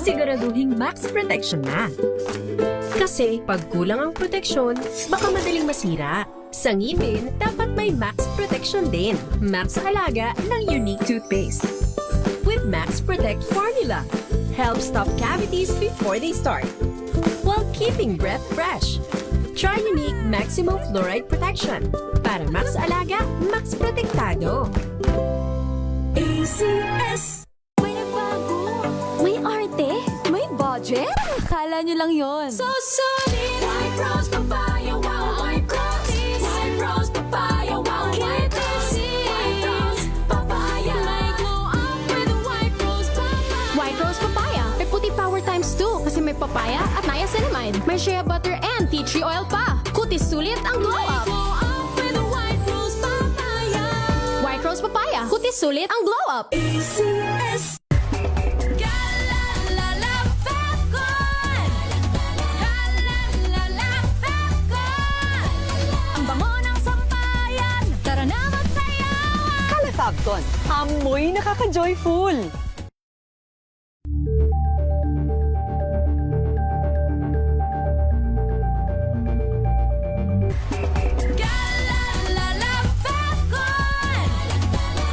siguraduhing max protection na. Kasi pag kulang ang proteksyon, baka madaling masira. Sa ngipin, dapat may Max Protection din. Max sa halaga ng Unique Toothpaste. With Max Protect Formula, help stop cavities before they start, while keeping breath fresh. Try Unique Maximum Fluoride Protection. Para Max Alaga, Max Protektado. ACS! May arte? May budget? Akala nyo lang yon. So solid! White Rose Papaya, wow! White Rose! White Rose Papaya, wow! White Rose! White Rose Papaya! May glow up with White Rose Papaya! White Rose Papaya. May puti power times 2 kasi may papaya at niacinamide. May shea butter and tea tree oil pa. Kutis sulit ang glow May up. glow up with White Rose Papaya! White Rose Papaya. Kutis sulit ang glow up. ACS! Galalala Fefcon! Galalala Fefcon! Ang bango ng sampayan, tara na magsayawan! Calefabcon, amoy nakaka-joyful! Galalala Fefcon!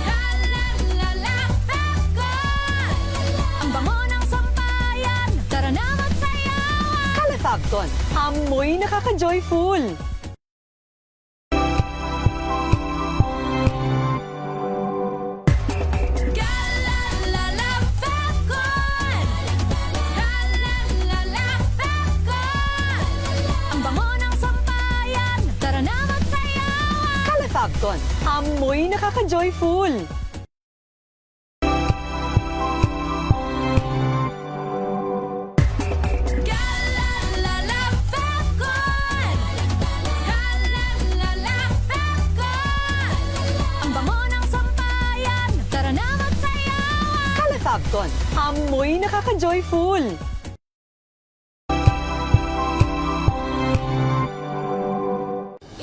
Galalala Fefcon! Ang bango ng sampayan, tara na magsayawan! Calefabcon, amoy nakaka-joyful! Galalala Fefcon! Galalala Fefcon! Ang bango ng sampayan, tara na magsayawan! Calefabcon, amoy nakaka-joyful! Galalala Fefcon! Galalala Fefcon! Ang bango ng sampayan, tara na magsayawan! Calefabcon, amoy nakaka-joyful!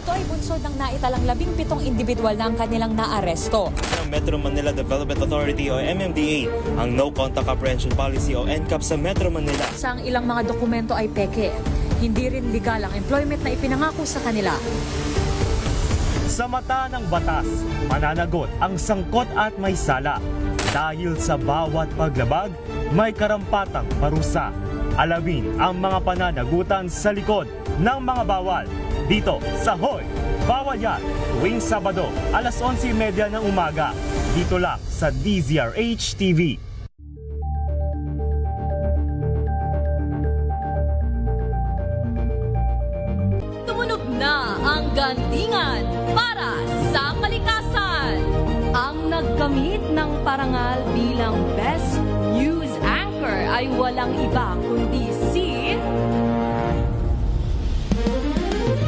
Ito ay bunsod ng naitalang 17 individual na ang kanilang naaresto. ng Metro Manila Development Authority o MMDA ang No Contact Apprehension Policy o NCAP sa Metro Manila. Sa ang ilang mga dokumento ay peke. Hindi rin legal ang employment na ipinangako sa kanila. Sa mata ng batas, mananagot ang sangkot at may sala. Dahil sa bawat paglabag, may karampatang parusa. Alamin ang mga pananagutan sa likod ng mga bawal. Dito sa Hoy! Bawal Yan! Tuwing Sabado, alas 11:30 ng umaga. Dito lang sa DZRH TV. Tumunog na ang gantingan para sa kalikasan. Ang nagkamit ng parangal bilang Best News Anchor ay walang iba kundi si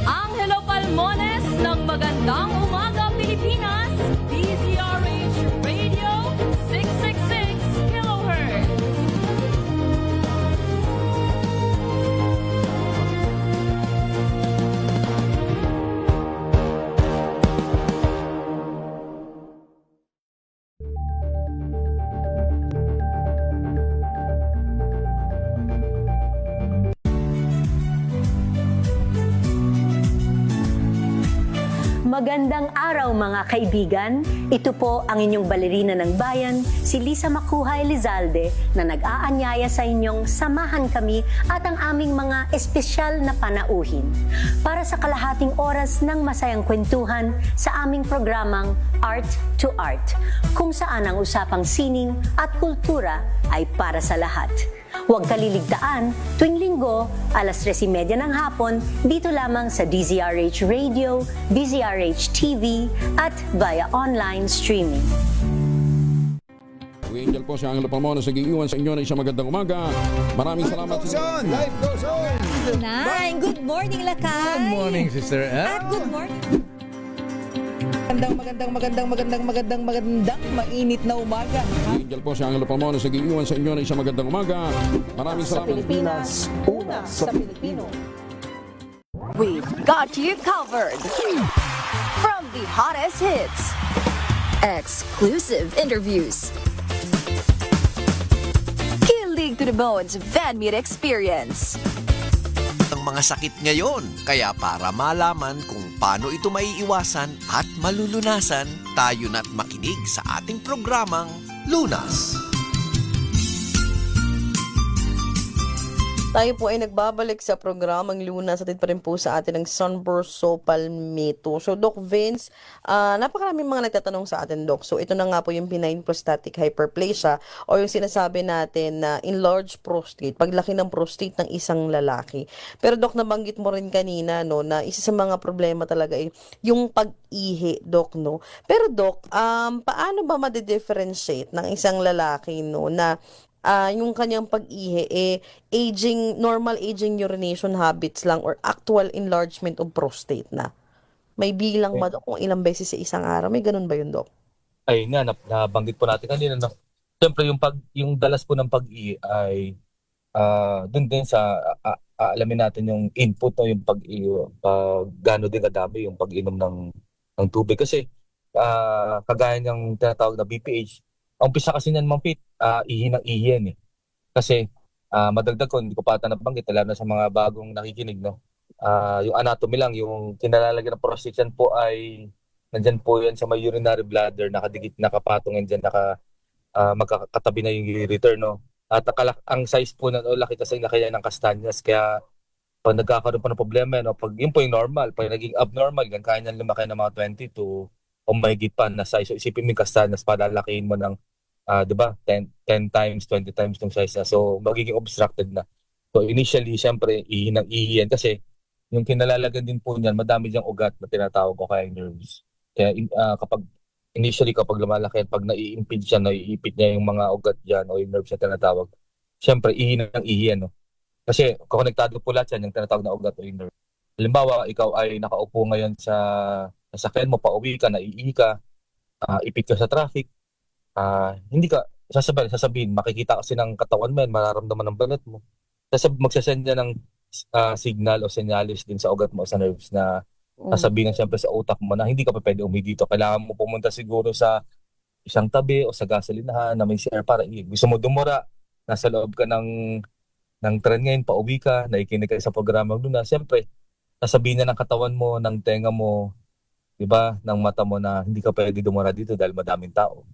Angelo Palmones ng Magandang Umaga Pilipinas, DZRH Radio 666 kHz. Magandang araw mga kaibigan. Ito po ang inyong balerina ng bayan, si Lisa Makuha Elizalde, na nag-aanyaya sa inyong samahan kami at ang aming mga espesyal na panauhin para sa kalahating oras ng masayang kwentuhan sa aming programang Art to Art, kung saan ang usapang sining at kultura ay para sa lahat. Huwag kaliligtaan, tuwing linggo, alas 3:30 ng hapon, dito lamang sa DZRH Radio, DZRH TV, at via online streaming. Angel po si Angelo Palmones nag-iiwan sa inyo na isang magandang umaga. Maraming salamat sa inyo. Life goes on! Nine, good morning, Lakay. Good morning, Sister At good morning. Magandang mainit na umaga. Angel po si Angelo Palmones nag-iiwan sa inyo na isang magandang umaga. Maraming Sa salamat. Pilipinas, una sa Pilipino. We've got you covered. From the hottest hits, exclusive interviews, Healing to the Bones Van Meet Experience. Ang mga sakit ngayon, kaya para malaman kung paano ito maiiwasan at malulunasan, tayo na't makinig sa ating programang Lunas. Tayo po ay nagbabalik sa programang Lunas, atid pa rin po sa atin ang sunburst so palmetto. So Doc Vince, napakaraming mga nagtatanong sa atin, Doc. So ito na nga po yung benign prostatic hyperplasia o yung sinasabi natin na enlarged prostate, paglaki ng prostate ng isang lalaki. Pero Doc, nabanggit mo rin kanina no, na isa sa mga problema talaga ay yung pag-ihi, Doc, no? Pero Doc, paano ba ma-differentiate ng isang lalaki no, na yung kanyang pag-ihi, normal aging urination habits lang or actual enlargement of prostate na? May bilang ba, Dok, kung ilang beses sa isang araw? May ganun ba yun, Dok? Ay nga, nabanggit po natin kanina. No? Siyempre, yung dalas po ng pag-ihi ay dun din sa alamin natin yung input, no? Yung pag-ihi, gaano din kadami yung pag-inom ng tubig. Kasi kagaya ng tinatawag na BPH, ang umpisa kasi niyan, Ma'am Fit, ihi ng ihi yan eh. Kasi madagdag ko, hindi ko pa ata nabanggit, lalo na sa mga bagong nakikinig, no? Yung anatomy lang, yung kinalalagyan ng prostate yan po ay nandyan po yan sa may urinary bladder, nakadikit, nakapatong yan dyan, magkakatabi na yung ureter, no? At ang size po na laki kasi nakaya ng kastanyas, kaya pag nagkakaroon pa ng problema, no? Pag yun po yung normal, pag naging abnormal, yan, kaya niyan lumaki ng mga 20 to o mahigit pa na size. So isipin mo yung kastanyas, palalakihin mo ng 'di ba? 10 times, 20 times yung size na. So magiging obstructed na. So initially, syempre, ihi ng ihi yan kasi yung kinalalagyan din po niyan, madami diyang ugat na tinatawag ko kaya nerves. Kaya kapag lumalaki, pag nai-impede siya, naiipit niya yung mga ugat diyan o yung nerves na tinatawag. Syempre, ihi ng ihi yan, no? Kasi konektado po lahat yan, yung tinatawag na ugat o yung nerve. Halimbawa, ikaw ay nakaupo ngayon sa sasakyan mo, pauwi ka, naiihi ka, ipit ka sa traffic, hindi ka sasabihin, makikita kasi ng katawan mo yan, mararamdaman ng balat mo. Magsasend niya ng signal o senyalis din sa ugat mo, sa nerves na sasabihin siyempre sa utak mo na hindi ka pa pwede umuwi dito. Kailangan mo pumunta siguro sa isang tabi o sa gasolinahan na may CR para gusto mo dumura, nasa loob ka ng tren ngayon, pauwi ka, naikinig ka sa programang doon na, siyempre, sasabihin niya ng katawan mo, ng tenga mo, diba, ng mata mo na hindi ka pwede dumura dito dahil madaming tao.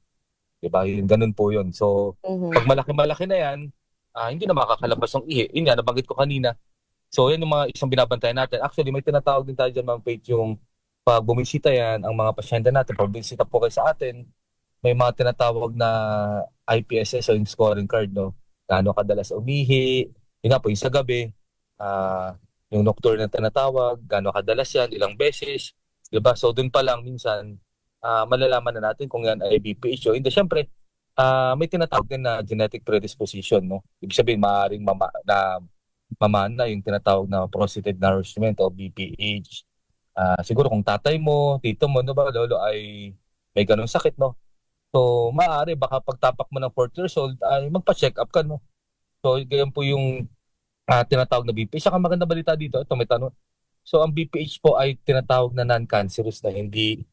Diba? Ganun po yun. So, pag malaki-malaki na yan, hindi na makakalabas ng ihi. Yun nga, nabanggit ko kanina. So, yan yung mga isang binabantayan natin. Actually, may tinatawag din tayo dyan, Ma'am Faith, yung pag bumisita yan, ang mga pasyente natin, pag bumisita po kayo sa atin, may mga tinatawag na IPSS o yung scoring card, no? Gaano kadalas umihi, yun nga po, yung sa gabi, yung nocturne na tinatawag, gaano kadalas yan, ilang beses, diba? So, dun pa lang minsan, malalaman na natin kung yan ay BPH o hindi. Siyempre, may tinatawag din na genetic predisposition, no? Ibig sabihin, maaaring mamana yung tinatawag na prostate nourishment o BPH. Siguro kung tatay mo, tito mo, no ba, lolo ay may ganong sakit, no? So, maaari, baka pagtapak mo ng 40 years old, ay magpa-check up ka, no? So, ganyan po yung tinatawag na BPH. Saka maganda balita dito, ito may tanong. So, ang BPH po ay tinatawag na non-cancerous na hindi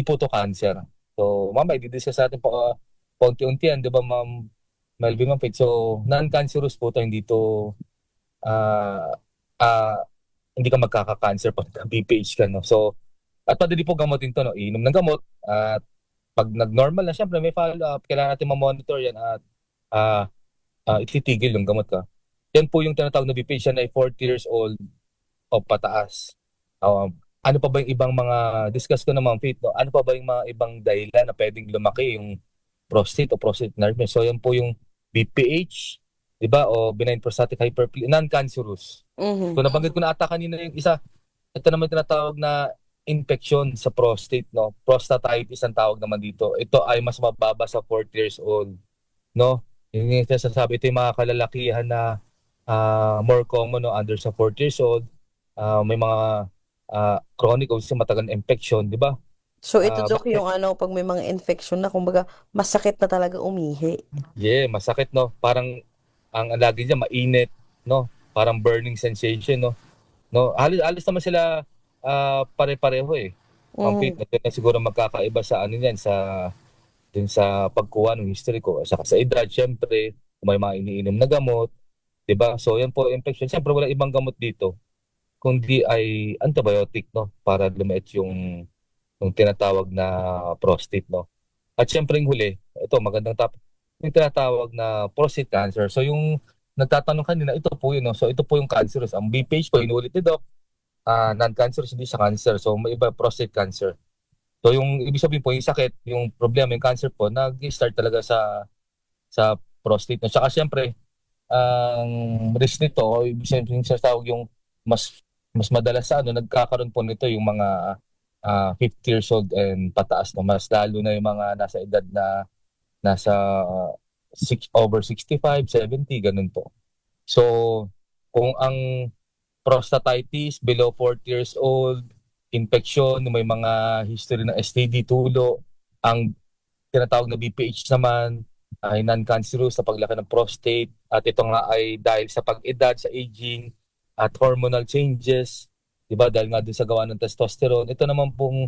po to cancer. So, mamaya, i-discuss natin po paunti-unti yan, di ba, Ma'am Melvin, Ma'am Faith? So, non-cancerous po to, hindi to, hindi ka magkaka-cancer pag BPH ka, no? So, at madali po gamutin to, no? Inom ng gamot, at pag nag-normal na, syempre, may follow-up, kailangan natin ma-monitor yan, at ititigil yung gamot ka. Yan po yung tinatawag na BPH, yan ay 40 years old o pataas. Ano pa ba yung ibang mga, discuss ko na, Ma'am Faith, no? Ano pa ba yung mga ibang dahilan na pwedeng lumaki yung prostate o prostate enlargement? So, yan po yung BPH, di ba? O benign prostatic hyperplasia, non-cancerous. So, nabanggit ko na ata kanina yung isa. Ito naman tinatawag na infection sa prostate, no? Prostatitis ang tawag naman dito. Ito ay mas mababa sa 40 years old, no? Yung sasabi, ito yung mga kalalakihan na more common, no? Under sa 40 years old. May mga chronic o matagal na infection, di ba? So ito, Dok, yung pag may mga infection na, kumbaga, masakit na talaga umihi. Yeah, masakit, no? Parang, ang lagi niya, mainit, no? Parang burning sensation, no? Halos naman sila pare-pareho, eh. Ang na siguro magkakaiba sa ano yan, dun sa pagkuha ng history ko. Saka sa edad, syempre, kung may mga iniinom na gamot, 'di ba? So yan po infection. Siyempre wala ibang gamot dito kundi ay antibiotic, no, para lumiit yung tinatawag na prostate, no. At siyempre yung huli, ito magandang topic, yung tinatawag na prostate cancer. So yung nagtatanong kanina, ito po yun, no. So ito po yung cancerous. Ang BPH po inulit ni Doc, non-cancerous, hindi siya cancer. So may iba prostate cancer. So yung ibig sabihin po yung sakit, yung problema, yung cancer po nag-start talaga sa prostate, no. Saka siyempre ang risk nito, o ibig sabihin sa tawag yung mas madalas sa nagkakaroon po nito yung mga 50 years old and pataas, no. Mas lalo na yung mga nasa edad na nasa over 65, 70, ganun po. So kung ang prostatitis below 40 years old, infection, may mga history ng STD, tulo, ang tinatawag na BPH naman ay non-cancerous sa paglaki ng prostate, at ito nga ay dahil sa pag-edad, sa aging at hormonal changes, 'di ba? Dahil nga din sa gawa ng testosterone. Ito naman pong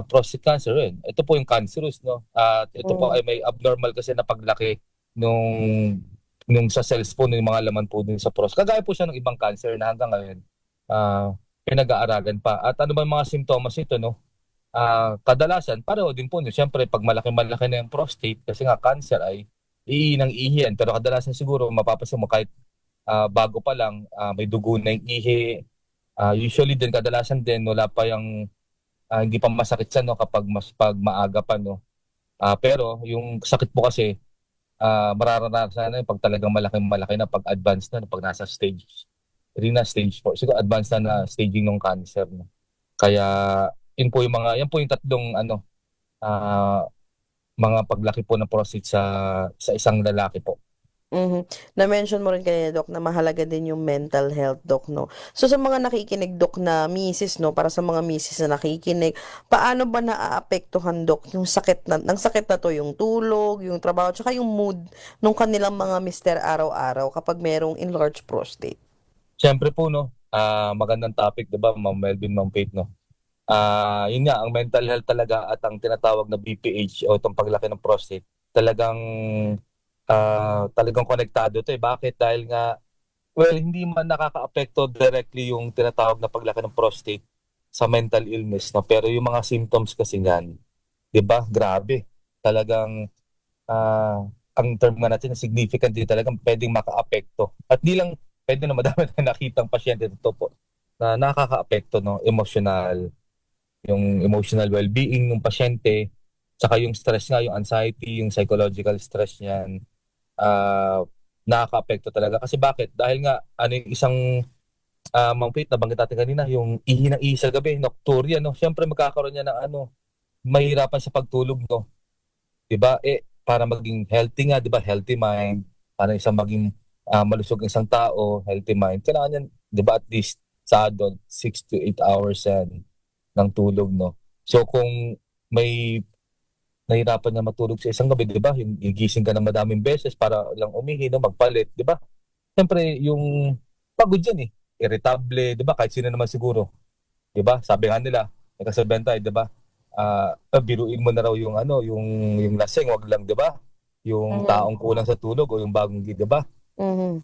prostate cancer rin. Ito po yung cancerous, no? At ito po ay may abnormal kasi na paglaki nung sa cells po ng mga laman po din sa prostate. Kagaya po siya ng ibang cancer na hanggang ngayon pinag-aaralan pa. At ano ba yung mga simptomas nito, no? Kadalasan, pareho din po, no? Siyempre, pag malaki-malaki na yung prostate, kasi nga cancer ay ihi. Pero kadalasan siguro, mapapansin mo kahit bago pa lang, may dugo na yung ihi. Usually din, kadalasan din, wala pa yung, hindi pa masakit siya, no? Pag maaga pa, no? Pero yung sakit po kasi, mararanasan na pag talagang malaki na, pag advanced na, pag nasa stage 3 na, stage 4, siguro advanced na staging ng cancer, no? Kaya yan po yung tatlong mga paglaki po ng prostate sa isang lalaki po. Na-mention mo rin kanina, Doc, na mahalaga din yung mental health, Doc, no? So sa mga nakikinig, Doc, na misis, no, para sa mga misis na nakikinig, paano ba naaapektuhan, Doc, yung sakit ng sakit na to, yung tulog, yung trabaho, tsaka yung mood ng kanilang mga mister araw-araw kapag merong enlarged prostate? Siyempre po, no, magandang topic, 'di ba, Ma'am Melvin, Ma'am Faith, no? Yun nga, ang mental health talaga at ang tinatawag na BPH o itong paglaki ng prostate, talagang konektado ito, eh. Bakit? Dahil nga, well, hindi man nakaka-apekto directly yung tinatawag na paglaki ng prostate sa mental illness, no? Pero yung mga symptoms kasi niyan, 'di ba? Grabe. Talagang ang term nga natin, significant din, talagang pwedeng maka-apekto. At di lang pwede na madami na nakitang pasyente dito po na nakaka-apekto, no? Yung emotional well-being ng pasyente, saka yung stress nga, yung anxiety, yung psychological stress niyan, nakaka-apekto talaga. Kasi bakit? Dahil nga, yung isang Ma'am Faith, nabanggit natin kanina, yung ihi ng ihi sa gabi, nocturia, no? Siyempre magkakaroon niya ng mahirapan sa pagtulog, no? Diba? Para maging healthy nga, diba? Healthy mind, para isang maging malusog ng isang tao, healthy mind, kailangan yan, diba, at least sa adult, 6 to 8 hours yan ng tulog, no? So kung may nahirapan na matulog sa isang gabi, diba, yung gising ka na madaming beses para lang umihi, no, magpalit, diba? Siyempre, yung pagod yan, irritable, diba? Kahit sino naman siguro, diba? Sabi nga nila, may kasabihan tayo, diba? Biruin mo na raw yung yung lasing, wag lang, diba? Yung taong kulang sa tulog o yung bagong gid, diba?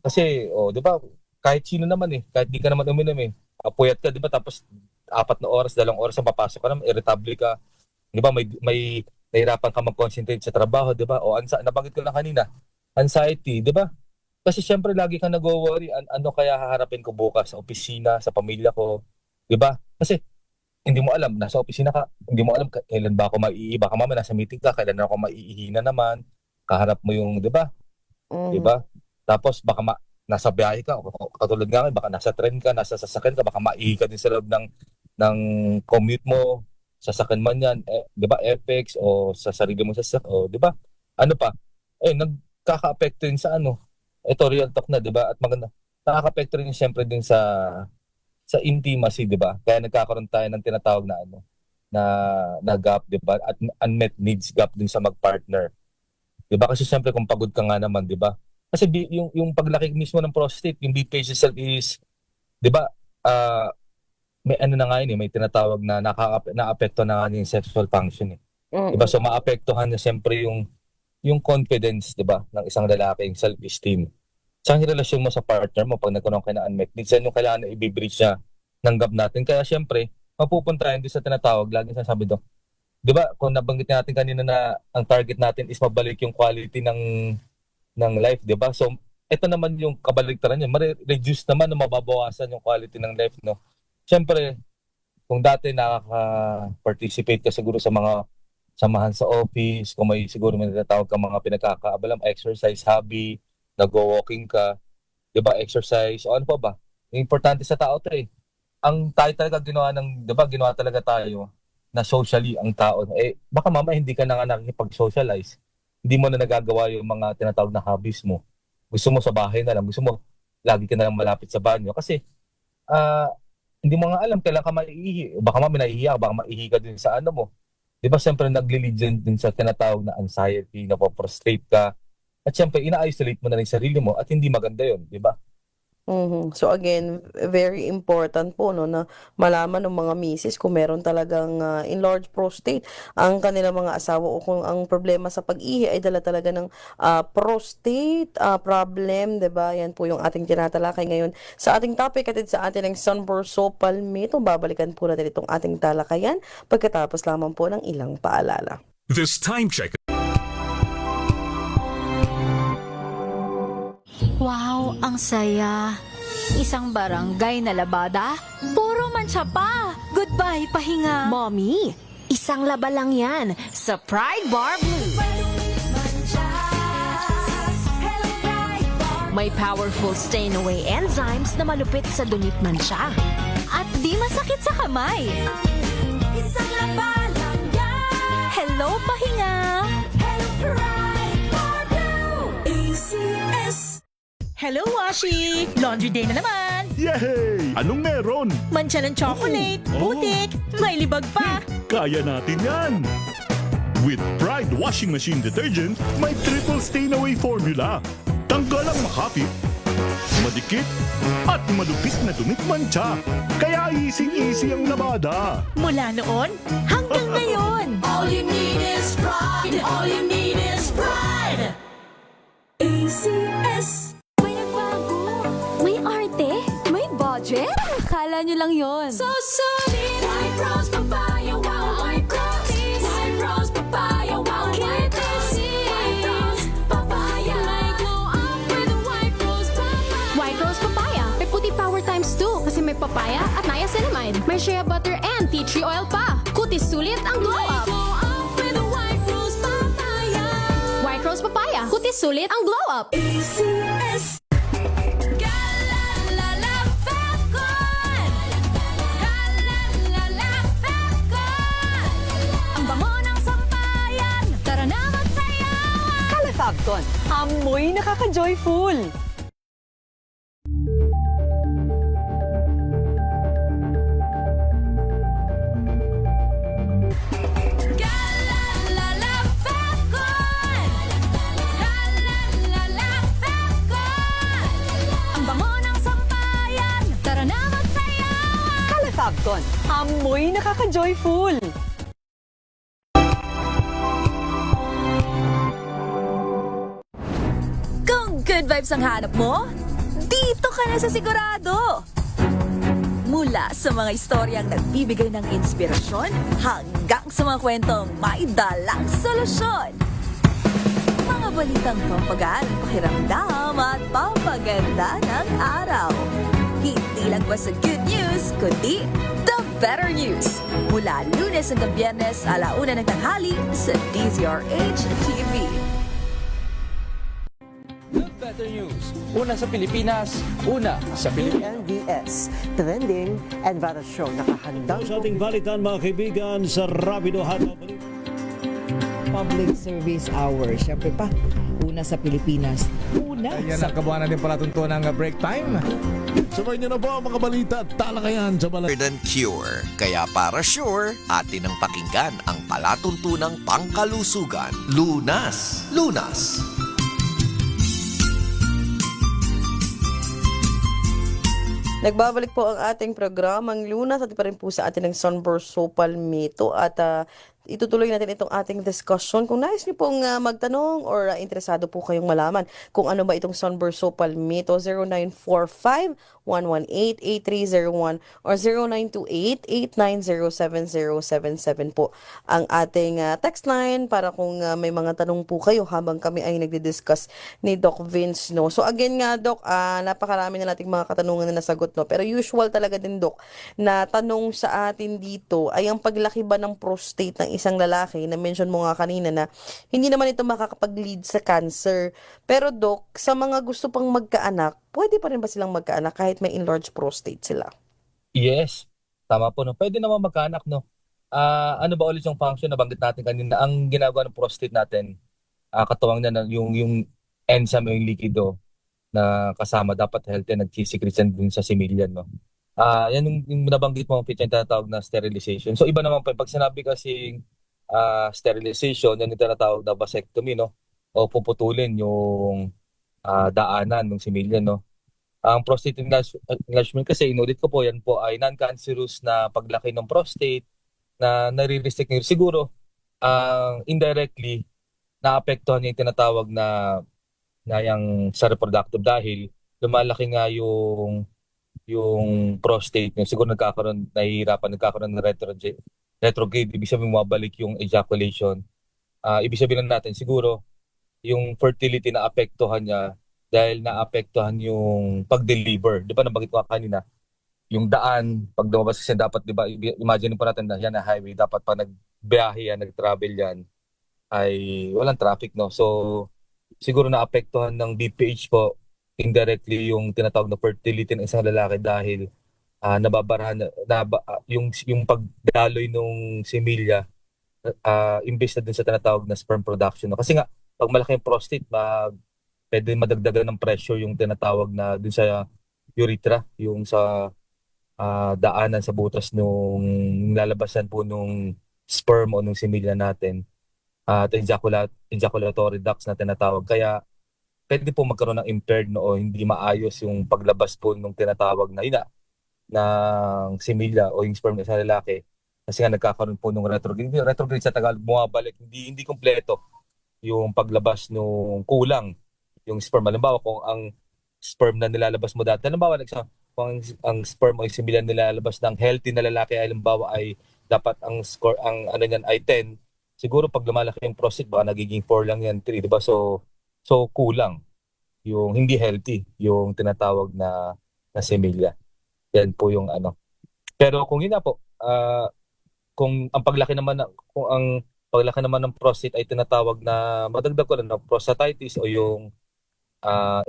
Kasi, diba, kahit sino naman, kahit di ka naman uminom, puyat ka, diba? Tapos 4 na oras, 2 oras ang papasok ka naman, irritable ka, diba? May nahirapan ka mag-concentrate sa trabaho, diba? O nabanggit ko na kanina, anxiety, diba? Kasi syempre lagi kang nag-worry, ano kaya haharapin ko bukas sa opisina, sa pamilya ko, diba? Kasi hindi mo alam, nasa opisina ka, hindi mo alam kailan ba ako maiihi, baka mamaya nasa meeting ka, kailan ako maiihi na naman, kaharap mo yung, diba? Diba? Tapos baka nasa biyahe ka, katulad nga ngayon, baka nasa train ka, nasa sasakyan ka, baka maiihi ka din sa loob ng commute mo, sasakyan man yan, diba? Apex o sa sarili mo sasakyan, o diba? Ano pa? Nagkaka-apekto yun sa ito real talk na, diba? At maganda, nakaka-apekto rin siyempre din sa intimacy, diba? Kaya nagkakaroon tayo ng tinatawag na gap, diba? At unmet needs gap din sa mag-partner. Diba? Kasi siyempre kung pagod ka nga naman, diba? Kasi yung paglaki mismo ng prostate, yung BPH itself is, diba? May na nga yun, may tinatawag na na-apekto na nga yung sexual function, diba? So maapektuhan na siyempre yung yung confidence, di ba, ng isang lalaki, yung self-esteem. Sa relasyon mo sa partner mo, pag nagkaroon kayo ng unmet needs, yan yung kailangan na i-breach niya ng gap natin. Kaya syempre, mapupunta rin doon sa tinatawag, laging sasabi doon, di ba, kung nabanggit natin kanina na ang target natin is mabalik yung quality ng life, di ba? So, ito naman yung kabaligtaran niya, ma-reduce naman na mababawasan yung quality ng life, no? Syempre, kung dati nakaka-participate ka siguro sa mga samahan sa office, kung may siguro may natatawag ka mga pinagkakaabalam, exercise, hobby, nag-walking ka, di ba, exercise, o ano pa ba? Yung importante sa tao to eh. Ang tayo talaga ginawa di ba, ginawa talaga tayo na socially ang tao. Eh, baka mama hindi ka na nga nakikipag-socialize. Hindi mo na nagagawa yung mga tinatawag na hobbies mo. Gusto mo sa bahay na lang, gusto mo lagi ka na lang malapit sa banyo. Kasi, hindi mo nga alam kailan ka maiihi. Baka mami nahihiya, baka maihi ka din sa ano mo. Di ba, siyempre nag-lead din sa tinatawag na anxiety, napoprostrate ka. At siyempre, ina-isolate mo na rin sarili mo at hindi maganda yun, di ba? So again, very important po no na malaman ng mga misis kung meron talagang enlarged prostate ang kanilang mga asawa o kung ang problema sa pag-ihi ay dala talaga ng prostate problem, 'di ba? Yan po yung ating tinatalakay ngayon sa ating topic at sa ating sunburst so palmito. Babalikan po natin itong ating talakayan pagkatapos lamang po ng ilang paalala. This time check. Wow, ang saya. Isang barangay na labada, puro mancha pa. Goodbye, pahinga. Mommy, isang laba lang yan sa Pride Bar Blue. May powerful stain-away enzymes na malupit sa dunit mancha. At di masakit sa kamay. Isang laba lang yan. Hello, pahinga. Hello, Pride Bar Blue. ACS. Hello, Washi! Laundry day na naman! Yay! Anong meron? Mancha ng chocolate, putik, may libag pa! Kaya natin yan! With Pride Washing Machine Detergent, may triple stain-away formula. Tanggal ang makapit, madikit, at malupit na dunit mancha. Kaya easy-easy ang labada. Mula noon hanggang ngayon! All you need is pride! All you need is pride! ACS. May arte? May budget? Akala nyo lang yon. So solid! White Rose Papaya, wow! White Rose! White Rose Papaya, wow! White Rose! White Rose Papaya! May glow up with White Rose Papaya! White Rose Papaya. May puti power times 2 kasi may papaya at niacinamide. May shea butter and tea tree oil pa. Kutis sulit ang glow up. Glow up with White Rose Papaya! White Rose Papaya. Kutis sulit ang glow up. ACS. Calefacton, amoy nakaka-joyful. Calefacton, amoy nakaka-joyful. Kung good vibes ang hanap mo, dito ka na sa sigurado. Mula sa mga istoryang nagbibigay ng inspirasyon hanggang sa mga kwentong may dalang solusyon. Mga balitang pampagaan ng pakiramdam at pampaganda ng araw. Hindi lang ba sa good news, kundi the better news. Mula Lunes hanggang Biyernes, 1:00 ng tanghali sa DZRH TV. Better news. Una sa Pilipinas, una sa Pilipinas. NBS, Trending and Viral Show. Nakahandang sa ating balitan mga kaibigan sa Rapido Hataw. Public Service Hour. Siyempre pa, una sa Pilipinas. Una Yan ang kabuhanan din palatuntuan ng break time. Sabay niyo na po ang mga balita at talakayan sa balita. Than cure. Kaya para sure, atin ang pakinggan ang palatuntunang pangkalusugan. Lunas. Lunas. Nagbabalik po ang ating programang Lunas at pa rin po sa atin ng Sunburst so palmito at itutuloy natin itong ating discussion. Kung nais niyo pong magtanong or interesado po kayong malaman kung ano ba itong sunburst so palmito, 0945-118-8301 or 0928-890-7077 po ang ating text line para kung may mga tanong po kayo habang kami ay nagdi-discuss ni Doc Vince, no. So again nga, Doc, napakarami na nating mga katanungan na nasagot, no. Pero usual talaga din, Doc, na tanong sa atin dito ay ang paglaki ba ng prostate ng isang lalaki, na mention mo nga kanina na hindi naman ito makakapag-lead sa cancer. Pero Doc, sa mga gusto pang magkaanak, pwede pa rin ba silang magkaanak kahit may enlarged prostate sila? Yes, tama po, no. Pwede naman magkaanak, no. Ano ba ulit yung function na banggit natin kanina? Ang ginagawa ng prostate natin, katuwang na yung enzyme o yung likido na kasama dapat healthy, nag-secretion din sa similyan, no. Yan yung nabanggit mo, Pete, yung tinatawag na sterilization. So iba naman pa, pag sinabi kasing sterilization, yan yung tinatawag na vasectomy, no? O puputulin yung daanan ng similya, no? Ang prostate enlargement kasi, inulit ko po, yan po ay non-cancerous na paglaki ng prostate na nare-restrict nyo. Siguro, indirectly, naapektuhan yung tinatawag na yung sa reproductive dahil lumalaki nga yung prostate nyo. Siguro nagkakaroon ng retrograde, ibig sabihin mabalik yung ejaculation. Ibig sabihin natin siguro yung fertility na apektuhan niya dahil naapektuhan yung pag-deliver. Di ba nabanggit ko kanina, yung daan, pag lumabas kasi dapat, di ba, imagine po natin na yan na highway, dapat pa nagbiyahe yan, nag-travel yan, ay walang traffic, no? So, siguro naapektuhan ng BPH po indirectly yung tinatawag na fertility ng isang lalaki dahil nababarahan yung pagdaloy ng similya imbes na dun sa tinatawag na sperm production. Kasi nga, pag malaki yung prostate, pwede madagdagan ng pressure yung tinatawag na dun sa urethra, yung sa daanan sa butas nung lalabasan po nung sperm o nung similya natin at ejaculatory ducts na tinatawag. Kaya pwede po magkaroon ng impaired, no, o hindi maayos yung paglabas po nung tinatawag na ng similya o yung sperm ng isang lalaki kasi nga nagkakaroon po nung retrograde. Retrograde sa Tagalog, bumabalik, hindi kompleto yung paglabas nung kulang yung sperm. Halimbawa, kung ang sperm na nilalabas mo dati, halimbawa, kung ang sperm o yung similya nilalabas ng healthy na lalaki, halimbawa ay dapat ang score, ang ano niyan ay 10, siguro pag lumalaki yung prostate, baka nagiging 4 lang yan, 3, diba? So kulang yung hindi healthy, yung tinatawag na similya. Yan po yung ano. Pero kung yun na po, kung ang paglaki naman ng prostate ay tinatawag na madagdag ko lang na prostatitis o yung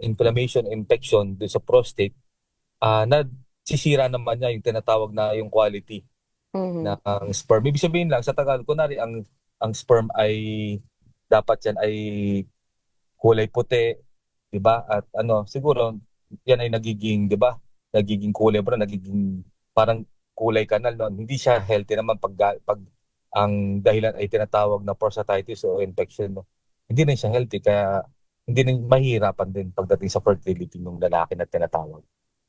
inflammation, infection doon sa prostate, nasisira naman niya yung tinatawag na yung quality ng sperm. Ibig sabihin lang, sa Tagalog, kunwari ang sperm ay dapat yan ay kulay puti, di ba? At siguro yan ay nagiging, di ba? Nagiging kulay brown, nagiging parang kulay kanal, no? Hindi siya healthy naman pag ang dahilan ay tinatawag na prostatitis o infection, no? Hindi rin siya healthy, kaya hindi rin mahirapan din pagdating sa fertility ng lalaki na tinatawag.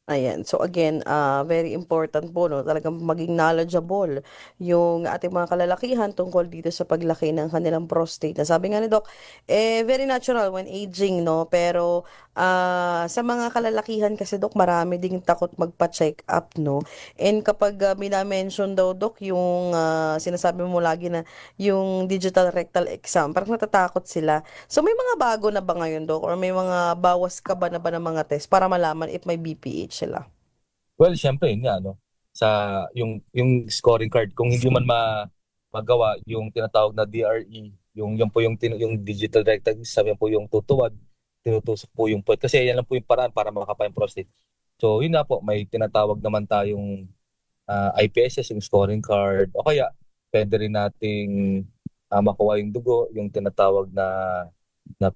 Ayan. So again, very important po, no, talagang maging knowledgeable yung ating mga kalalakihan tungkol dito sa paglaki ng kanilang prostate. Na sabi nga ni Doc, very natural when aging, no, pero sa mga kalalakihan kasi, Doc, marami ding takot magpa-check up, no. And kapag minamention daw, Doc, yung sinasabi mo lagi na yung digital rectal exam, parang natatakot sila. So may mga bago na ba ngayon, Doc, or may mga bawas ka ba ng mga test para malaman if may BPH sila? Well, syempre yun nga, no? Sa yung scoring card, kung hindi man magawa yung tinatawag na DRE, yung po yung digital rectal exam, yan po yung tutuwad, tinutusok po yung puwet. Kasi yan lang po yung paraan para makapa yung prostate. So yun na po, may tinatawag naman tayong IPSS, yung scoring card, o kaya pwede rin nating makuha yung dugo, yung tinatawag na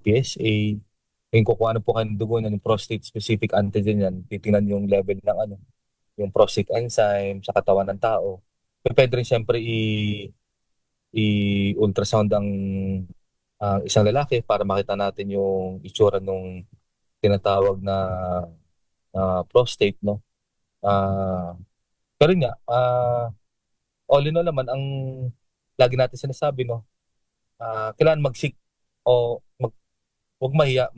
PSA. Yung kukuha po kayo ng dugo ng prostate specific antigen yan, titingnan yung level ng yung prostate enzyme sa katawan ng tao. Pwede rin siyempre i-ultrasound ang isang lalaki para makita natin yung itsura ng tinatawag na prostate, no? Pero nga, all in all naman, lagi natin sinasabi, no, kailangan mag-seek o huwag mahiya,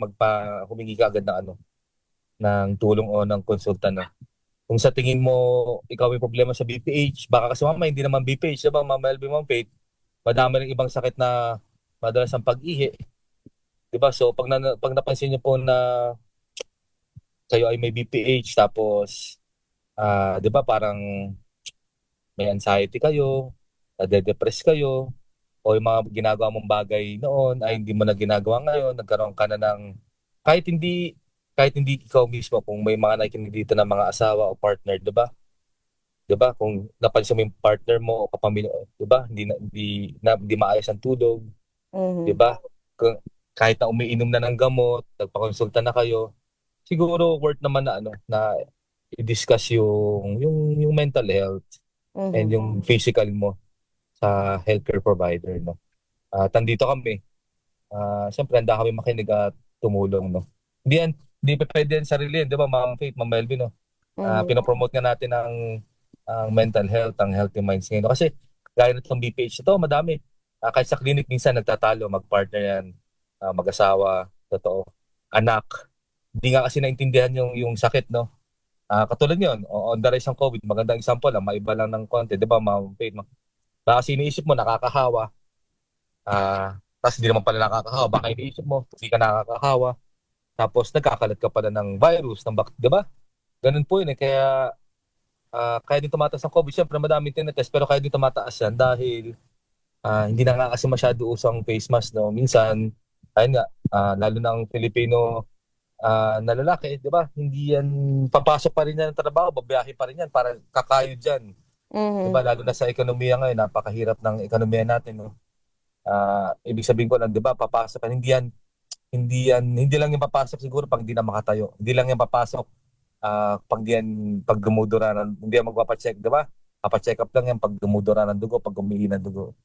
humingi ka agad ng tulong o ng konsulta na. Kung sa tingin mo, ikaw may problema sa BPH, baka kasi mamaya hindi naman BPH, diba, Ma'am LB, Ma'am Faith, madami rin ibang sakit na madalas ang pag-ihi. Diba? So, pag napansin niyo po na kayo ay may BPH, tapos, diba, parang may anxiety kayo, nade-depress kayo, o yung mga ginagawa mong bagay noon ay hindi mo na ginagawa ngayon, nagkaroon ka na ng, kahit hindi ikaw mismo, kung may mga nakikinig dito na mga asawa o partner, diba? Diba? Kung napansin mo yung partner mo o kapamilya, diba? Hindi maayos ang tulog, diba? Kahit na umiinom na ng gamot, nagpakonsulta na kayo, siguro worth naman na i-discuss yung mental health and yung physical mo sa healthcare provider, no. Tandito kami. Siyempre handa kami makinig at tumulong, no. Hindi pwede yan sarili, 'di ba, Ma'am Faith, Ma'am Melvin, no. Pinopromote nga natin ang mental health, ang healthy minds ngayon. Kasi gaya nitong BPH ito, madami. Kahit sa clinic minsan nagtatalo, mag-partner yan, mag-asawa, totoo, anak. Hindi nga kasi naintindihan yung sakit, no. Katulad yun, on the rise ng COVID, magandang example lang, maiba lang ng konti, 'di ba, Ma'am Faith? Kasi iniisip mo nakakahawa. Tapos hindi naman pala nakakahawa, baka iniisip mo hindi ka nakakahawa. Tapos nagkakalat ka pala ng virus, di ba? Ganun po yun eh. Kaya din tumataas ang COVID. Siyempre madaming tinetest, pero kaya din tumataas yan dahil hindi na nga kasi masyado usang face mask, no? Minsan, ayun nga, lalo ng Pilipino na lalaki, di ba? Hindi yan, papasok pa rin yan ng trabaho, babiyahe pa rin yan, para kakayod dyan. Di ba? Lalo na sa ekonomiya ngayon, napakahirap ng ekonomiya natin, no? Ibig sabihin ko lang, di ba, papasok pa, hindi lang yung papasok siguro pag hindi na makatayo. Hindi lang yung papasok pag dumudura, hindi yan magpapacheck, di ba? Papacheck up lang yan pag dumudura ng dugo, pag umihi ng dugo.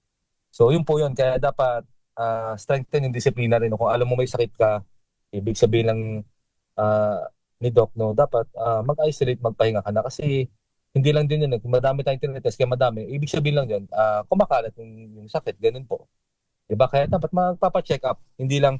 So yun po yun, kaya dapat strengthen yung disiplina rin. Kung alam mo may sakit ka, ibig sabihin lang ni Doc, no, dapat mag-isolate, magpahinga ka na. Kasi hindi lang din yun, madami tayong tinetest, kaya madami. Ibig sabihin lang yun, kumakalat yung sakit, ganun po. Diba? Kaya dapat magpapacheck up. Hindi lang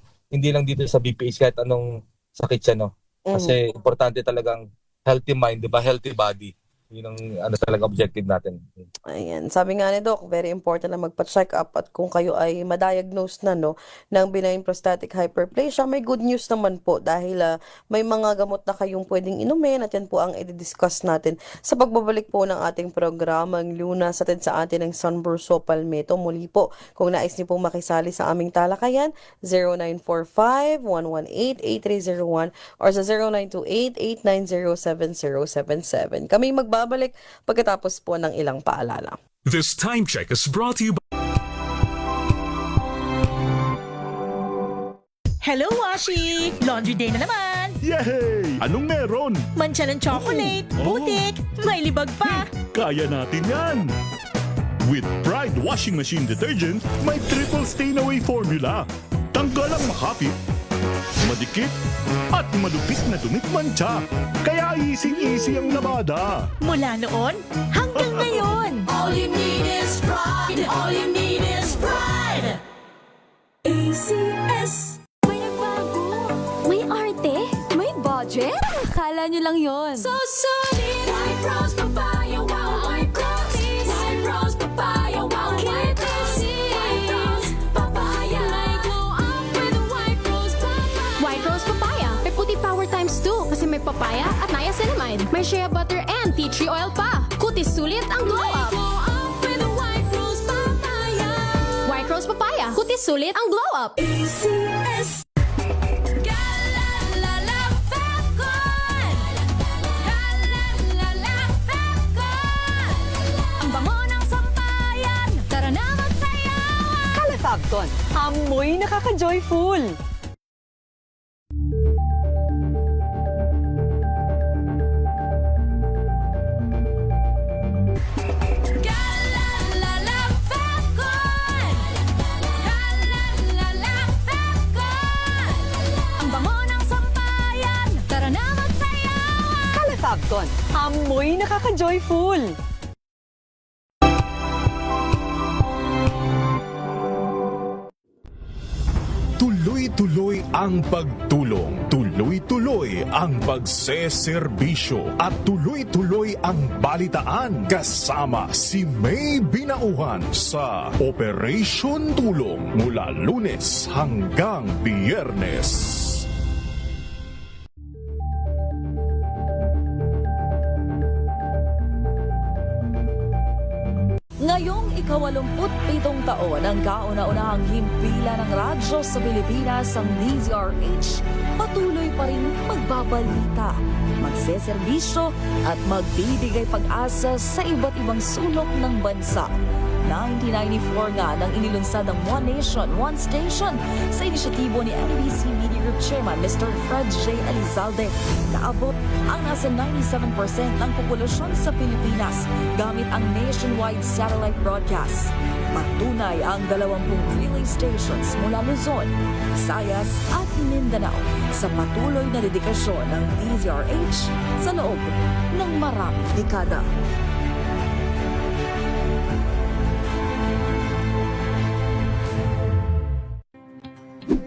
dito sa BPH kahit anong sakit siya, no? Kasi importante talagang healthy mind, diba? Healthy body. Yun ang talaga objective natin. Ayan. Sabi nga ni Doc, very important na magpa-check up at kung kayo ay ma-diagnose na, no, ng benign prostatic hyperplasia, may good news naman po dahil may mga gamot na kayong pwedeng inumin at yan po ang i-discuss natin sa pagbabalik po ng ating programang Lunas atid sa atin ng Sunburst Palmetto. Muli po, kung nais niyo pong makisali sa aming talakayan, 0945-118-8301 or sa 0928-890-7077. Kami magbabalik pagkatapos po ng ilang paalala. This time check is brought to you by... Hello, Washi! Laundry day na naman! Yay! Anong meron? Mancha ng chocolate, putik, may libag pa! Kaya natin yan! With Pride Washing Machine Detergent, may triple stain-away formula. Tanggal ang makapit, madikit, at malupit na dumit-mancha. Kaya easy-easy ang labada. Mula noon hanggang ngayon. All you need is pride. All you need is pride. ACS. May nagbago. May arte. May budget. Akala nyo lang yon. So solid. White rose papaya, wow, white rose. White rose papaya, wow, white rose. White rose papaya. May glow up with white rose papaya. White rose papaya. May puti power times 2 kasi may papaya at niacinamide. May shea butter and tea tree oil pa. Kutis sulit ang glow up. Glow up with white rose papaya. White rose papaya. Kutis sulit ang glow up. ACS. Calefacton, amoy nakaka-joyful. Calefacton, amoy nakaka-joyful. Tuloy-tuloy ang pagtulong, tuloy-tuloy ang pagseserbisyo, at tuloy-tuloy ang balitaan kasama si May Binauhan sa Operation Tulong mula Lunes hanggang Biyernes. Ngayong ika-87 taon ang kauna-unahang himpilan ng radyo sa Pilipinas ang DZRH, patuloy pa rin magbabalita, magseserbisyo at magbibigay pag-asa sa iba't ibang sulok ng bansa. 1994 nga nang inilunsad ang One Nation, One Station sa inisyatibo ni NBC Media Group Chairman Mr. Fred J. Elizalde. Naabot ang nasa 97% ng populasyon sa Pilipinas gamit ang nationwide satellite broadcast. Patunay ang 20 relay stations mula Luzon, Visayas at Mindanao sa patuloy na dedikasyon ng DZRH sa loob ng maraming dekada.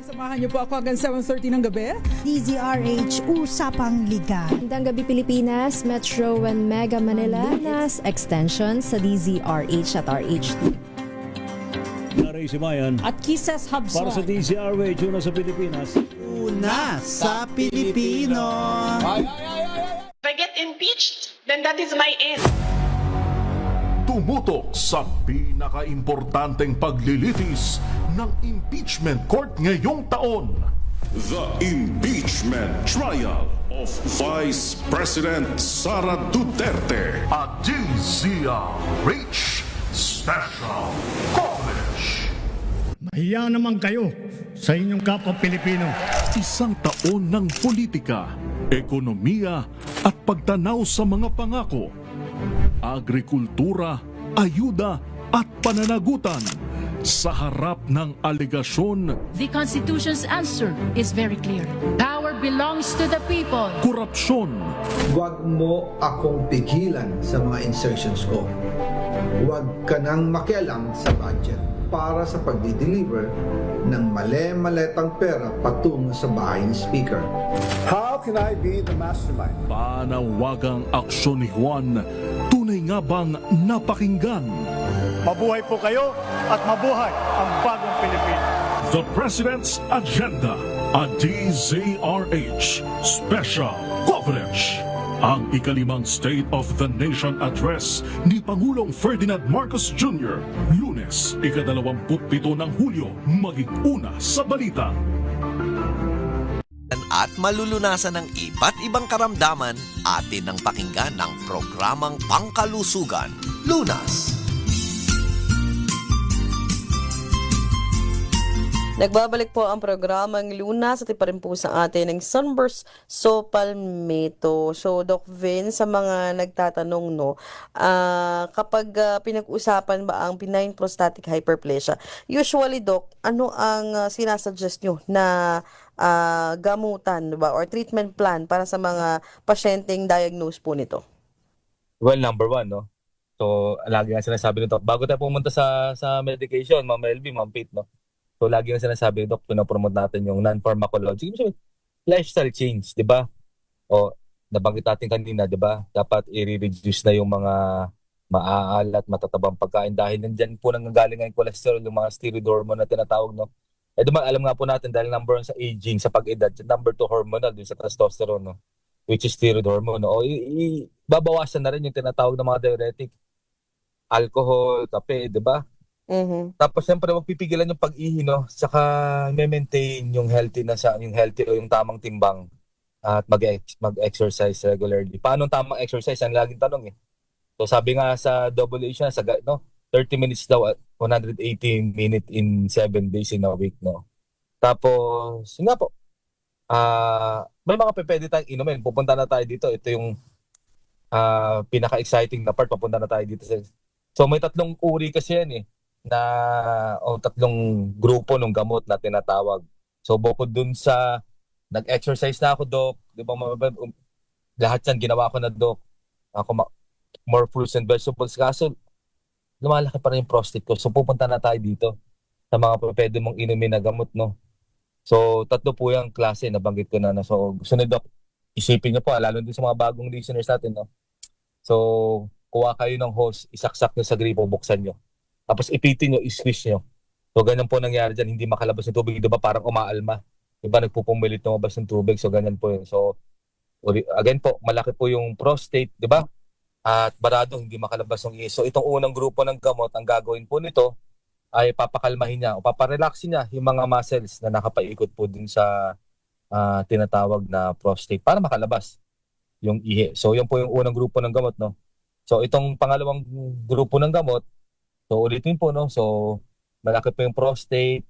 Samahan niyo po ako hanggang 7:30 ng gabi. DZRH Usapang Liga. Magandang gabi Pilipinas, Metro and Mega Manila, nas extension sa DZRH at RHT. Naray Simayan. At Kisses Habson. Para sa DZRH, una sa Pilipinas. Una sa Pilipino. If I get impeached, then that is my end. Tumutok sa pinaka-importanteng paglilitis ng impeachment court ngayong taon. The impeachment trial of Vice President Sara Duterte. A DZRH special coverage. Mahiya naman kayo sa inyong kapwa Pilipino. Isang taon ng politika, ekonomiya at pagtanaw sa mga pangako. Agrikultura, ayuda at pananagutan sa harap ng aligasyon. The Constitution's answer is very clear. Power belongs to the people. Korupsyon. Huwag mo akong pigilan sa mga insertions ko. Huwag ka nang makialam sa budget para sa pagdi-deliver ng male-maletang pera patungo sa bahay ni Speaker. How can I be the mastermind? Panawagang aksyon ni Juan, tunay nga bang napakinggan? Mabuhay po kayo at mabuhay ang bagong Pilipinas. The President's Agenda, a DZRH special coverage. Ang ikalimang State of the Nation Address ni Pangulong Ferdinand Marcos Jr. Lunes, ika-27 ng Hulyo, maging una sa balita. At malulunasan ng iba't ibang karamdaman, atin ang pakinggan ng programang Pangkalusugan, Lunas. Nagbabalik po ang programang Lunas at pa rin po sa atin ng Sunburst So Palmetto. So, Doc Vin, sa mga nagtatanong, no, kapag pinag-usapan ba ang benign prostatic hyperplasia, usually, Doc, ano ang sinasuggest nyo na gamutan, diba, or treatment plan para sa mga pasyenteng diagnose po nito? Well, number one, no? So, lagi nga sinasabi nito, bago tayo pumunta sa medication, Ma'am LB, Ma'am Pete, no? So, lagi nga sinasabi, Doc, pinapromote natin yung non-pharmacology. Lifestyle change, di ba? O, nabanggit natin kanina, di ba? Dapat i-reduce na yung mga maaalat, matatabang pagkain dahil nandyan po nanggagaling ang cholesterol, yung mga steroid hormone na tinatawag, no? Eh, alam nga po natin dahil number 1 sa aging, sa pag-edad, number 2 hormonal, yung sa testosterone, no? Which is steroid hormone, no? O, babawasan na rin yung tinatawag ng mga diuretic, alcohol, kape, di ba? Mm-hmm. Tapos siyempre magpipigilan yung pag-ihi, no? Saka maintain yung healthy o yung tamang timbang at mag-exercise regularly. Paano tamang exercise? Ang laging tanong eh. So sabi nga sa WHO sa 30 minutes daw at 180 minutes in 7 days in a week, no. Tapos yun nga po. May mga pwede tayong inumin. Pupunta na tayo dito. Ito yung pinaka-exciting na part. Papunta na tayo dito. So may 3 uri kasi yan eh. Tatlong grupo ng gamot na tinatawag. So bukod dun sa nag-exercise na ako, Doc, di ba, lahat yan ginawa ko na, Doc. Ako more fruits and vegetables. Kaso lumalaki pa rin yung prostate ko. So pupunta na tayo dito sa mga pwede mong inumin na gamot, no? So, tatlo po yung klase, nabanggit ko na. No? So, gusto ni Doc, isipin niyo po, lalo din sa mga bagong listeners natin. No? So, kuha kayo ng hose, isaksak nyo sa gripo, buksan nyo. Tapos ipitin nyo, isquish nyo. So, ganyan po nangyari dyan, hindi makalabas ng tubig. Diba parang umaalma? Diba nagpupumilit lumabas ng tubig? So, ganyan po yun. So, again po, malaki po yung prostate, diba? At barado, hindi makalabas ng ihi. So, itong unang grupo ng gamot, ang gagawin po nito, ay papakalmahin niya o paparelaxin niya yung mga muscles na nakapaikot po dun sa tinatawag na prostate para makalabas yung ihi. So, yun po yung unang grupo ng gamot, no? So, itong pangalawang grupo ng gamot, so ulitin po, no? So, malaki po yung prostate,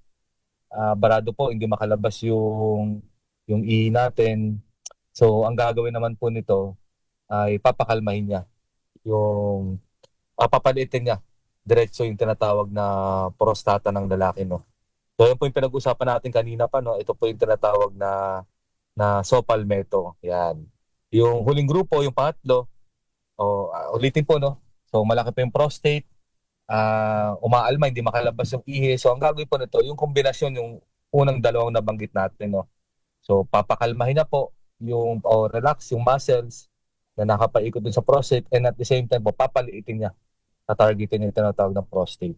barado po, hindi makalabas yung ihi natin. So, ang gagawin naman po nito ay papakalmahin niya. Yung papalitin niya. Diretso yung tinatawag na prostata ng lalaki, no? So, yun po yung pinag-usapan natin kanina pa, no? Ito po yung tinatawag na Sopalmeto. Yan. Yung huling grupo, yung pangatlo, ulitin po, no? So, malaki po yung prostate, umaalma, hindi makalabas yung ihi. So, ang gagawin po nito, yung kombinasyon, yung unang dalawang nabanggit natin, no? So, papakalmahin na po yung, relax yung muscles na nakapaikot dun sa prostate, and at the same time po, papaliitin niya. Targetin yung tinatawag ng prostate.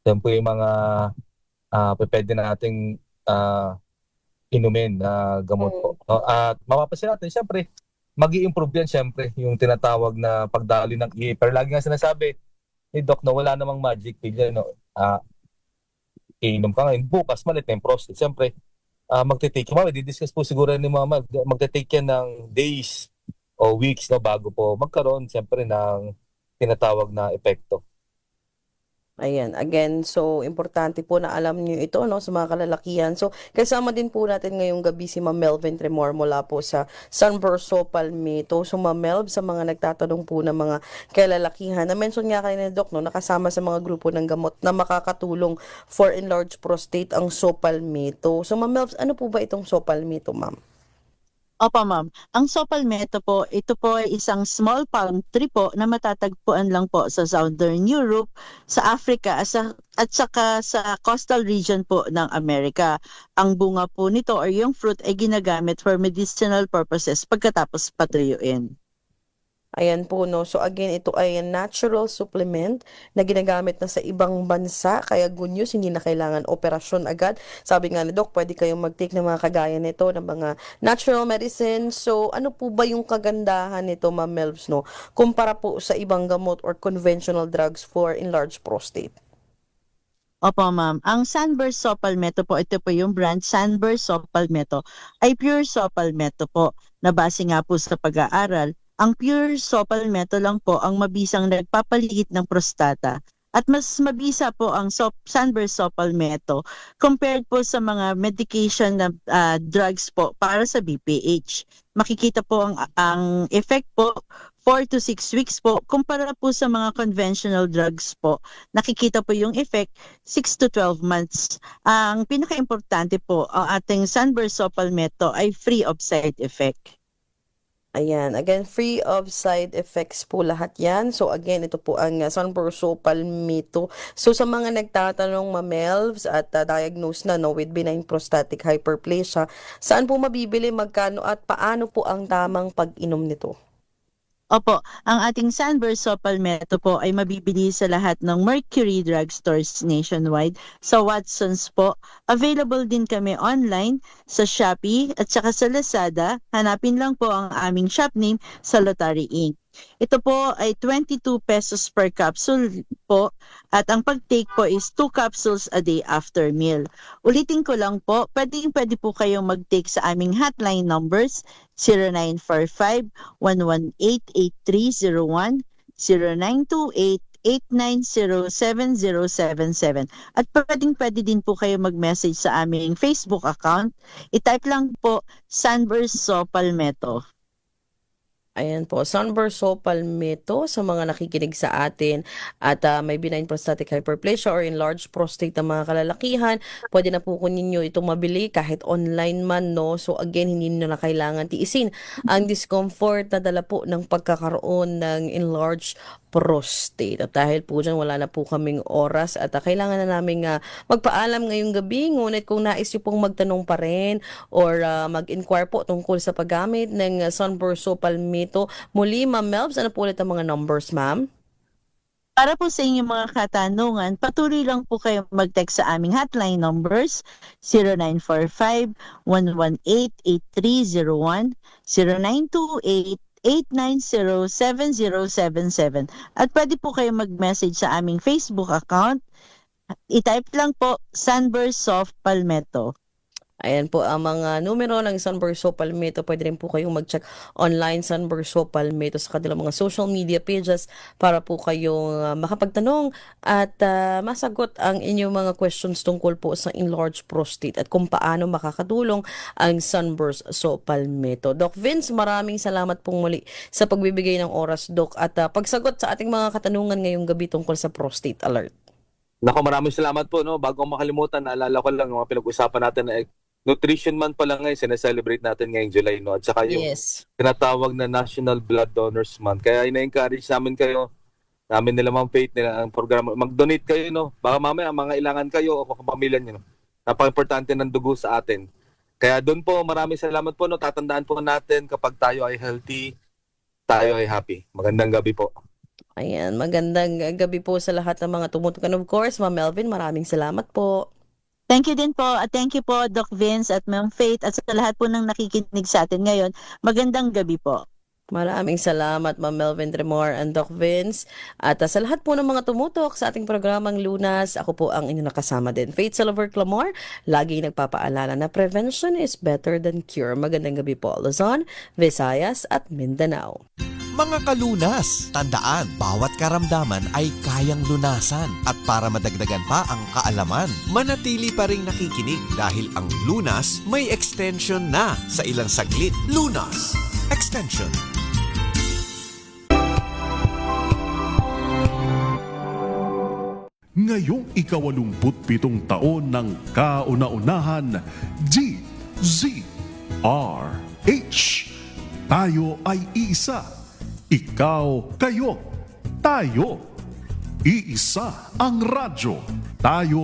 Yan po yung mga pwede nating inumin na gamot po. No? At mapapansin natin, siyempre, mag-i-improve yan siyempre yung tinatawag na pagdali ng ihi. Pero lagi nga sinasabi ni Doc na wala namang magic pill yan. No? Iinom ka ngayon, bukas malit na yung prostate. Siyempre, magte-take. Di-discuss po siguro ni Mama, magte-take yan ng days o weeks, no, bago po magkaroon siyempre ng tinatawag na epekto. Ayan, again, so importante po na alam niyo ito, no, sa mga kalalakihan. So, kasama din po natin ngayong gabi si Ma'am Melvin Tremor mula po sa Sunburst Palmetto. So, Ma'am Melv, sa mga nagtatanong po ng mga kalalakihan, na-mention nga kayo ni Doc, no, nakasama sa mga grupo ng gamot na makakatulong for enlarged prostate ang Sopalmeto. So, Ma'am Melv, ano po ba itong Sopalmeto, Ma'am? Opo, ma'am. Ang Sopalmeto po, ito po ay isang small palm tree po na matatagpuan lang po sa Southern Europe, sa Africa, at saka sa coastal region po ng Amerika. Ang bunga po nito or yung fruit ay ginagamit for medicinal purposes pagkatapos patuyuin. Ayan po, no. So again, ito ay a natural supplement na ginagamit na sa ibang bansa. Kaya good news, hindi na kailangan operasyon agad. Sabi nga ni Doc, pwede kayong mag-take ng mga kagaya nito, ng mga natural medicine. So ano po ba yung kagandahan nito, Ma'am Melvs, no? Kumpara po sa ibang gamot or conventional drugs for enlarged prostate? Opo, ma'am. Ang Sunburst Palmetto po, ito po yung brand Sunburst Palmetto, ay pure Palmetto po, na base nga po sa pag-aaral. Ang pure Palmetto lang po ang mabisang nagpapaligid ng prostata. At mas mabisa po ang Sunburst Palmetto compared po sa mga medication na drugs po para sa BPH. Makikita po ang effect po 4 to 6 weeks po kumpara po sa mga conventional drugs po. Nakikita po yung effect 6 to 12 months. Ang pinaka-importante po, ang ating Sunburst Palmetto ay free of side effect. Ayan, again, free of side effects po lahat yan. So again, ito po ang Sunburst Palmetto. So sa mga nagtatanong, Ma'am Melvs, at diagnosed na, no, with benign prostatic hyperplasia, saan po mabibili, magkano at paano po ang tamang pag-inom nito? Opo, ang ating Sunburst Palmetto po ay mabibili sa lahat ng Mercury drugstores nationwide. Sa Watsons po, available din kami online sa Shopee at saka sa Lazada. Hanapin lang po ang aming shop name sa Lotari Inc. Ito po ay 22 pesos per capsule po at ang pag-take po is 2 capsules a day after meal. Ulitin ko lang po, pwede po kayong mag-take sa aming hotline numbers 0945-118-8301, 0928-890-7077 at pwede din po kayo mag-message sa aming Facebook account. I-type lang po Sunburst Palmetto. Ayan po, Sunburst Palmetto sa mga nakikinig sa atin at may benign prostatic hyperplasia or enlarged prostate ng mga kalalakihan, pwede na po ninyo itong mabili kahit online man, no? So again, hindi nyo na kailangan tiisin ang discomfort na dala po ng pagkakaroon ng enlarged prostate. At dahil po dyan, wala na po kaming oras at kailangan na namin magpaalam ngayong gabi. Ngunit kung nais nyo pong magtanong pa rin or mag-inquire po tungkol sa paggamit ng Sunburst Palmetto, muli, Ma'am Melbs, ano po ulit ang mga numbers, ma'am? Para po sa inyong mga katanungan, patuloy lang po kayo mag-text sa aming hotline numbers 0945-118-8301, 0928-890-7077. At pwede po kayo mag-message sa aming Facebook account. I-type lang po Sunburst Palmetto. Ayan po ang mga numero ng Sunburst Palmetto. Pwede rin po kayong mag-check online Sunburst Palmetto sa kanilang mga social media pages para po kayong makapagtanong at masagot ang inyong mga questions tungkol po sa enlarged prostate at kung paano makakatulong ang Sunburst Palmetto. Doc Vince, maraming salamat pong muli sa pagbibigay ng oras, Doc, at pagsagot sa ating mga katanungan ngayong gabi tungkol sa prostate alert. Nako, maraming salamat po, no. Bago makalimutan, naalala ko lang yung mga pinag-usapan natin na Nutrition Month pa lang ngayon, sineselebrate natin ngayong July, no? At saka yung tinatawag na National Blood Donors Month. Kaya ina-encourage namin kayo, namin nila Ma'am Faith, nila ang programa, mag-donate kayo, no? Baka mamaya mga ilangan kayo o kapamilya nyo, no? Napaka-importante ng dugo sa atin. Kaya doon po, maraming salamat po, no? Tatandaan po natin kapag tayo ay healthy, tayo ay happy. Magandang gabi po. Ayan, magandang gabi po sa lahat ng mga tumutukan. Of course, Ma'am Melvin, maraming salamat po. Thank you din po at thank you po Doc Vince at Ma'am Faith at sa lahat po ng nakikinig sa atin ngayon. Magandang gabi po. Maraming salamat Ma'am Melvin Tremor and Doc Vince. At sa lahat po ng mga tumutok sa ating programang Lunas, ako po ang inyong nakasama din. Faith Silver Clamor, lagi nagpapaalala na prevention is better than cure. Magandang gabi po Luzon, Visayas at Mindanao. Mga kalunas, tandaan, bawat karamdaman ay kayang lunasan. At para madagdagan pa ang kaalaman, manatili pa ring nakikinig dahil ang Lunas may extension na sa ilang saglit. Lunas Extension. Ngayong 87 taon ng kauna-unahan, DZRH. Tayo ay isa. Ikaw, kayo, tayo. Iisa ang radyo. Tayo